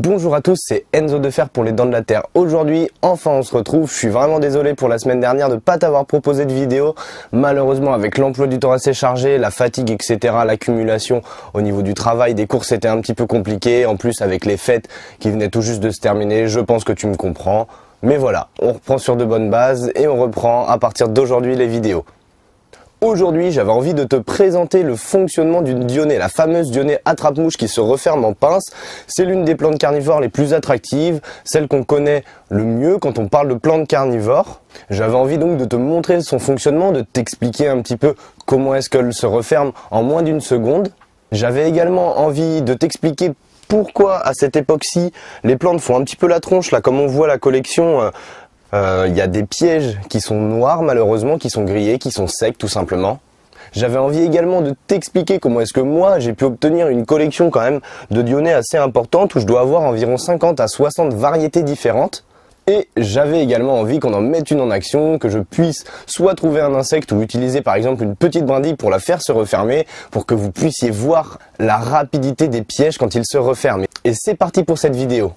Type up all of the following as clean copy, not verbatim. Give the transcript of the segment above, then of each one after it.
Bonjour à tous, c'est Enzo de Fer pour les Dents de la Terre. Aujourd'hui, enfin on se retrouve. Je suis vraiment désolé pour la semaine dernière de ne pas t'avoir proposé de vidéo. Malheureusement, avec l'emploi du temps assez chargé, la fatigue, etc., l'accumulation au niveau du travail, des cours, c'était un petit peu compliqué. En plus, avec les fêtes qui venaient tout juste de se terminer, je pense que tu me comprends. Mais voilà, on reprend sur de bonnes bases et on reprend à partir d'aujourd'hui les vidéos. Aujourd'hui, j'avais envie de te présenter le fonctionnement d'une dionée, la fameuse dionée attrape-mouche qui se referme en pince. C'est l'une des plantes carnivores les plus attractives, celle qu'on connaît le mieux quand on parle de plantes carnivores. J'avais envie donc de te montrer son fonctionnement, de t'expliquer un petit peu comment est-ce qu'elle se referme en moins d'une seconde. J'avais également envie de t'expliquer pourquoi à cette époque-ci, les plantes font un petit peu la tronche. Là, comme on voit la collection, y a des pièges qui sont noirs malheureusement, qui sont grillés, qui sont secs tout simplement. J'avais envie également de t'expliquer comment est-ce que moi j'ai pu obtenir une collection quand même de dionées assez importante où je dois avoir environ 50 à 60 variétés différentes. Et j'avais également envie qu'on en mette une en action, que je puisse soit trouver un insecte ou utiliser par exemple une petite brindille pour la faire se refermer, pour que vous puissiez voir la rapidité des pièges quand ils se referment. Et c'est parti pour cette vidéo.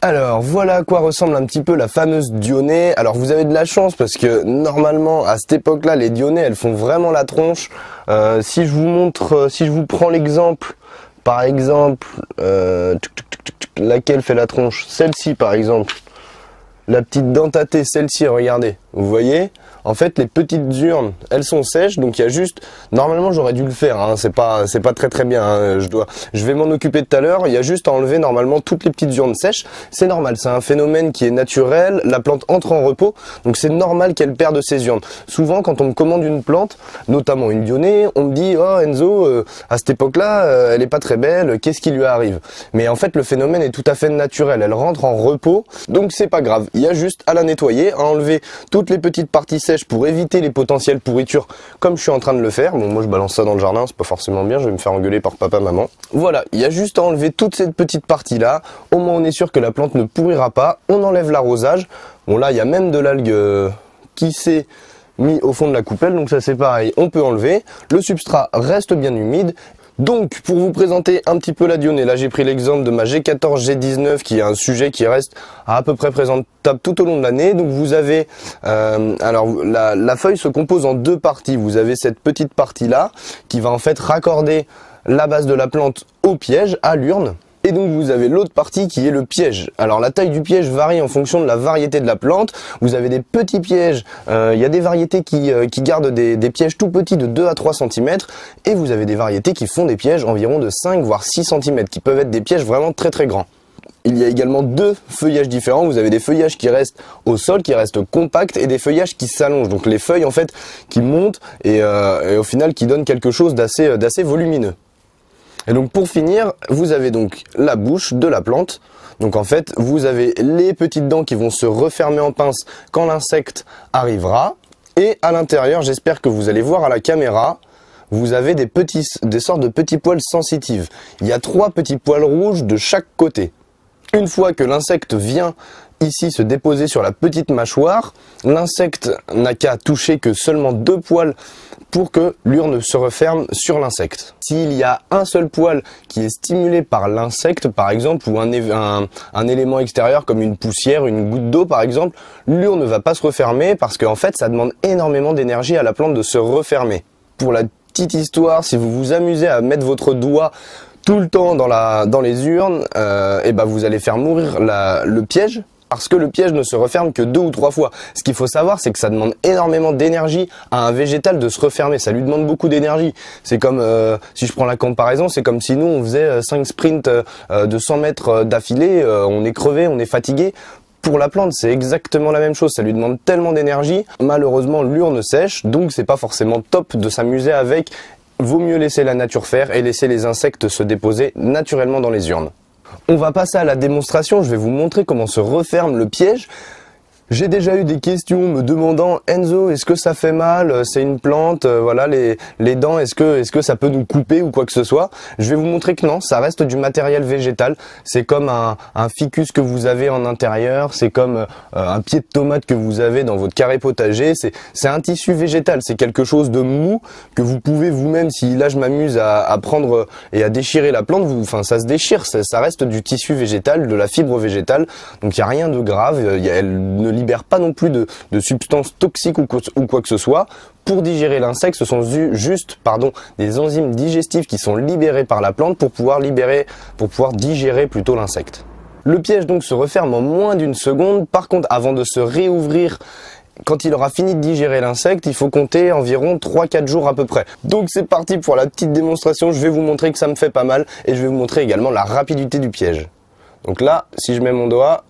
Alors voilà à quoi ressemble un petit peu la fameuse dionée. Alors vous avez de la chance parce que normalement à cette époque-là les dionées elles font vraiment la tronche. Si je vous montre, si je vous prends l'exemple, par exemple, laquelle fait la tronche? Celle-ci par exemple. La petite dentatée, celle-ci, regardez, vous voyez? En fait, les petites urnes, elles sont sèches, donc il y a juste... Normalement, j'aurais dû le faire, hein, c'est pas très bien, hein, je vais m'en occuper tout à l'heure. Il y a juste à enlever normalement toutes les petites urnes sèches. C'est normal, c'est un phénomène qui est naturel, la plante entre en repos, donc c'est normal qu'elle perde ses urnes. Souvent, quand on me commande une plante, notamment une dionée, on me dit « Oh Enzo, à cette époque-là, elle est pas très belle, qu'est-ce qui lui arrive ?» Mais en fait, le phénomène est tout à fait naturel, elle rentre en repos, donc c'est pas grave. Il y a juste à la nettoyer, à enlever toutes les petites parties sèches pour éviter les potentielles pourritures comme je suis en train de le faire. Bon, moi je balance ça dans le jardin, c'est pas forcément bien, je vais me faire engueuler par papa, maman. Voilà, il y a juste à enlever toute cette petite partie là, au moins on est sûr que la plante ne pourrira pas. On enlève l'arrosage. Bon là, il y a même de l'algue qui s'est mis au fond de la coupelle, donc ça c'est pareil, on peut enlever. Le substrat reste bien humide. Donc, pour vous présenter un petit peu la dionée, là j'ai pris l'exemple de ma G14, G19 qui est un sujet qui reste à peu près présentable tout au long de l'année. Donc vous avez, alors la feuille se compose en deux parties. Vous avez cette petite partie là qui va en fait raccorder la base de la plante au piège, à l'urne. Et donc vous avez l'autre partie qui est le piège. Alors la taille du piège varie en fonction de la variété de la plante. Vous avez des petits pièges, il y a des variétés qui gardent des pièges tout petits de 2 à 3 cm. Et vous avez des variétés qui font des pièges environ de 5 voire 6 cm, qui peuvent être des pièges vraiment très très grands. Il y a également deux feuillages différents. Vous avez des feuillages qui restent au sol, qui restent compacts, et des feuillages qui s'allongent. Donc les feuilles en fait qui montent et au final qui donnent quelque chose d'assez volumineux. Et donc pour finir, vous avez donc la bouche de la plante. Donc en fait, vous avez les petites dents qui vont se refermer en pince quand l'insecte arrivera. Et à l'intérieur, j'espère que vous allez voir à la caméra, vous avez des sortes de petits poils sensitifs. Il y a 3 petits poils rouges de chaque côté. Une fois que l'insecte vient ici se déposer sur la petite mâchoire, l'insecte n'a qu'à toucher que seulement 2 poils pour que l'urne se referme sur l'insecte. S'il y a un seul poil qui est stimulé par l'insecte par exemple, ou un élément extérieur comme une poussière, une goutte d'eau par exemple, l'urne ne va pas se refermer parce qu'en fait ça demande énormément d'énergie à la plante de se refermer. Pour la petite histoire, si vous vous amusez à mettre votre doigt tout le temps dans les urnes, et ben vous allez faire mourir le piège. Parce que le piège ne se referme que 2 ou 3 fois. Ce qu'il faut savoir, c'est que ça demande énormément d'énergie à un végétal de se refermer. Ça lui demande beaucoup d'énergie. C'est comme, si je prends la comparaison, c'est comme si nous, on faisait 5 sprints de 100 mètres d'affilée. On est crevé, on est fatigué. Pour la plante, c'est exactement la même chose. Ça lui demande tellement d'énergie. Malheureusement, l'urne sèche, donc c'est pas forcément top de s'amuser avec. Vaut mieux laisser la nature faire et laisser les insectes se déposer naturellement dans les urnes. On va passer à la démonstration, je vais vous montrer comment se referme le piège. J'ai déjà eu des questions me demandant Enzo, est-ce que ça fait mal? C'est une plante, voilà les dents, est-ce que ça peut nous couper ou quoi que ce soit? Je vais vous montrer que non, ça reste du matériel végétal. C'est comme un ficus que vous avez en intérieur, c'est comme un pied de tomate que vous avez dans votre carré potager. C'est un tissu végétal, c'est quelque chose de mou que vous pouvez vous-même, si là je m'amuse à prendre et à déchirer la plante, enfin ça se déchire, ça reste du tissu végétal, de la fibre végétale, donc il n'y a rien de grave, elle ne libère pas non plus de substances toxiques ou quoi que ce soit. Pour digérer l'insecte, ce sont juste des enzymes digestives qui sont libérées par la plante pour pouvoir digérer plutôt l'insecte. Le piège donc se referme en moins d'une seconde. Par contre, avant de se réouvrir, quand il aura fini de digérer l'insecte, il faut compter environ 3-4 jours à peu près. Donc c'est parti pour la petite démonstration. Je vais vous montrer que ça me fait pas mal et je vais vous montrer également la rapidité du piège. Donc là, si je mets mon doigt,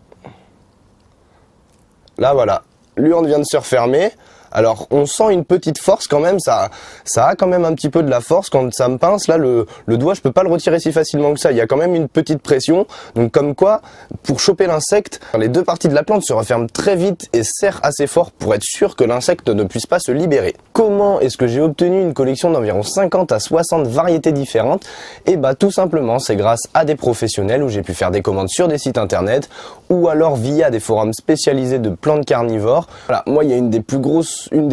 là voilà, l'urne vient de se refermer. Alors on sent une petite force quand même, ça a quand même un petit peu de la force quand ça me pince. Là le doigt, je peux pas le retirer si facilement que ça, il y a quand même une petite pression. Donc comme quoi, pour choper l'insecte, les deux parties de la plante se referment très vite et serrent assez fort pour être sûr que l'insecte ne puisse pas se libérer. Comment est-ce que j'ai obtenu une collection d'environ 50 à 60 variétés différentes? Et bah tout simplement, c'est grâce à des professionnels où j'ai pu faire des commandes sur des sites internet ou alors via des forums spécialisés de plantes carnivores. Voilà, moi il y a une des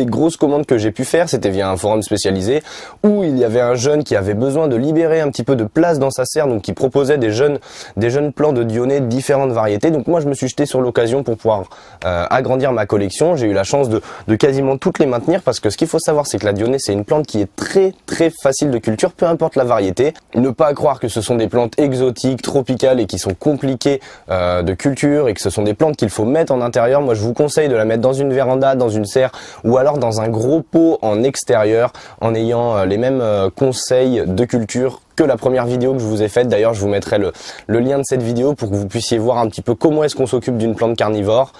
grosses commandes que j'ai pu faire, c'était via un forum spécialisé où il y avait un jeune qui avait besoin de libérer un petit peu de place dans sa serre, donc qui proposait des jeunes plants de Dionée de différentes variétés. Donc moi je me suis jeté sur l'occasion pour pouvoir agrandir ma collection. J'ai eu la chance de quasiment toutes les maintenir parce que ce qu'il faut savoir, c'est que la Dionée, c'est une plante qui est très facile de culture, peu importe la variété. Ne pas croire que ce sont des plantes exotiques, tropicales et qui sont compliquées de culture et que ce sont des plantes qu'il faut mettre en intérieur. Moi je vous conseille de la mettre dans une véranda, dans une serre ou alors dans un gros pot en extérieur en ayant les mêmes conseils de culture que la première vidéo que je vous ai faite. D'ailleurs, je vous mettrai le lien de cette vidéo pour que vous puissiez voir un petit peu comment est-ce qu'on s'occupe d'une plante carnivore.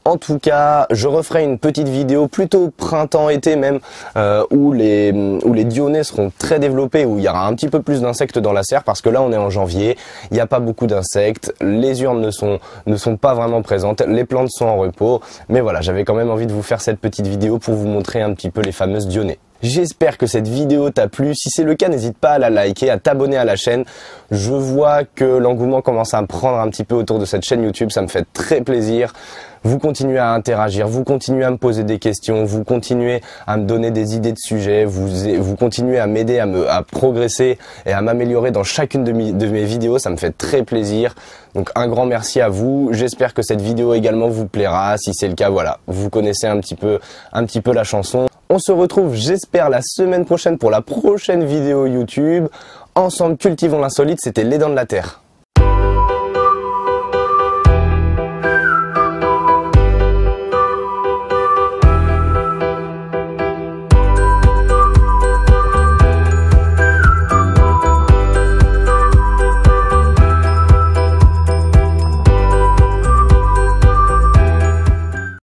En tout cas, je referai une petite vidéo plutôt printemps-été même où les Dionnées seront très développés, où il y aura un petit peu plus d'insectes dans la serre parce que là on est en janvier, il n'y a pas beaucoup d'insectes, les urnes ne sont pas vraiment présentes, les plantes sont en repos, mais voilà, j'avais quand même envie de vous faire cette petite vidéo pour vous montrer un petit peu les fameuses Dionnées. J'espère que cette vidéo t'a plu. Si c'est le cas, n'hésite pas à la liker, à t'abonner à la chaîne. Je vois que l'engouement commence à me prendre un petit peu autour de cette chaîne YouTube. Ça me fait très plaisir. Vous continuez à interagir, vous continuez à me poser des questions, vous continuez à me donner des idées de sujets, vous continuez à m'aider à progresser et à m'améliorer dans chacune de mes vidéos. Ça me fait très plaisir. Donc un grand merci à vous. J'espère que cette vidéo également vous plaira. Si c'est le cas, voilà, vous connaissez un petit peu la chanson. On se retrouve, j'espère, la semaine prochaine pour la prochaine vidéo YouTube. Ensemble, cultivons l'insolite. C'était Les Dents de la Terre.